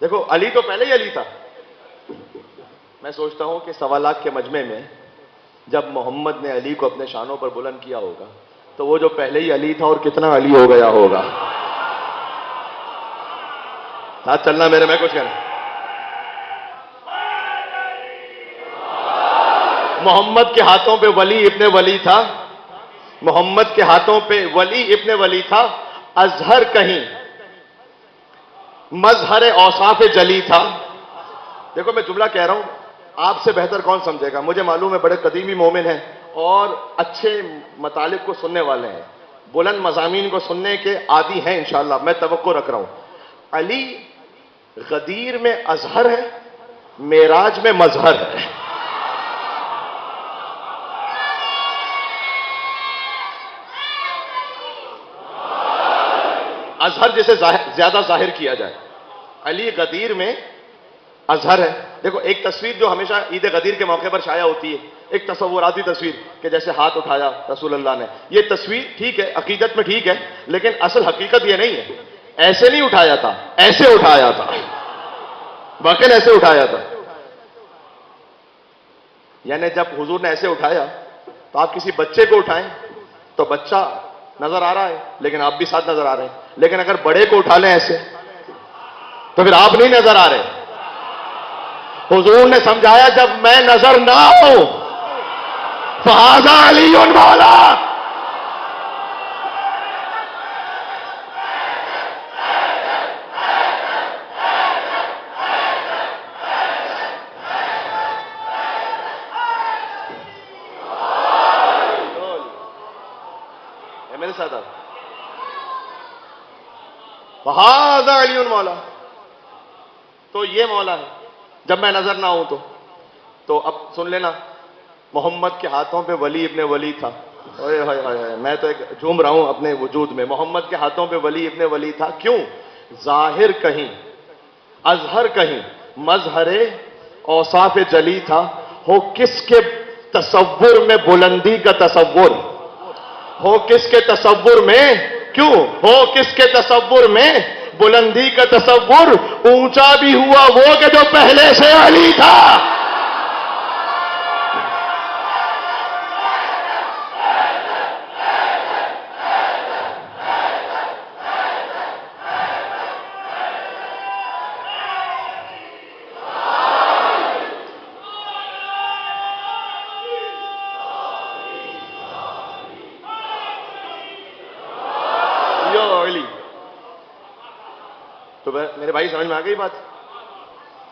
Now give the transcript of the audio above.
देखो, अली तो पहले ही अली था। मैं सोचता हूं कि 1.25 लाख के मजमे में जब मोहम्मद ने अली को अपने शानों पर बुलंद किया होगा, तो वो जो पहले ही अली था और कितना अली हो गया होगा। साथ चलना मेरे, मैं कुछ कहना। मोहम्मद के हाथों पे वली इब्ने वली था, मोहम्मद के हाथों पे वली इब्ने वली था। अजहर कहीं मजहर औसाफ जली था। देखो, मैं जुमला कह रहा हूं, आपसे बेहतर कौन समझेगा। मुझे मालूम है बड़े कदीमी मोमिन हैं और अच्छे मतालिब को सुनने वाले हैं, बुलंद मज़ामीन को सुनने के आदी हैं इंशाअल्लाह। मैं तवक्को रख रहा हूं। अली गदीर में अजहर है, मेराज में मजहर है। अजहर जिसे ज्यादा जाहिर किया जाए, अली गदीर में अजहर है। देखो, एक तस्वीर जो हमेशा ईद गदीर के मौके पर शाया होती है, एक तसव्वुराती तस्वीर कि जैसे हाथ उठाया रसूलुल्लाह ने। ये तस्वीर ठीक है, अकीदत में ठीक है, लेकिन असल हकीकत ये नहीं है। ऐसे नहीं उठाया था, ऐसे उठाया था, वाकई ऐसे उठाया था। यानी जब हुजूर ने ऐसे उठाया, तो आप किसी बच्चे को उठाएं तो बच्चा नजर आ रहा है, लेकिन आप भी साथ नजर आ रहे हैं। लेकिन अगर बड़े को उठा लें ऐसे, तो फिर आप नहीं नजर आ रहे। हुजूर ने समझाया, जब मैं नजर ना हूं फहाजा अली मौला। मेरे साथ आप, फहाजा अली मौला। तो ये मौला है जब मैं नजर ना हूं तो अब सुन लेना, मोहम्मद के हाथों पे वली इब्ने वली था। ओए हाय हाय हाय, मैं तो एक झूम रहा हूं अपने वजूद में। मोहम्मद के हाथों पे वली इब्ने वली था। क्यों? जाहिर कहीं, अजहर कहीं, मजहरे औसाफ जली था। हो किसके तसव्वुर में बुलंदी का तसव्वुर, हो किसके तसव्वुर में, क्यों हो किसके तसव्वुर में बुलंदी का तसव्वुर। ऊंचा भी हुआ वो कि जो पहले से अली था। तो मेरे भाई समझ में आ गई बात।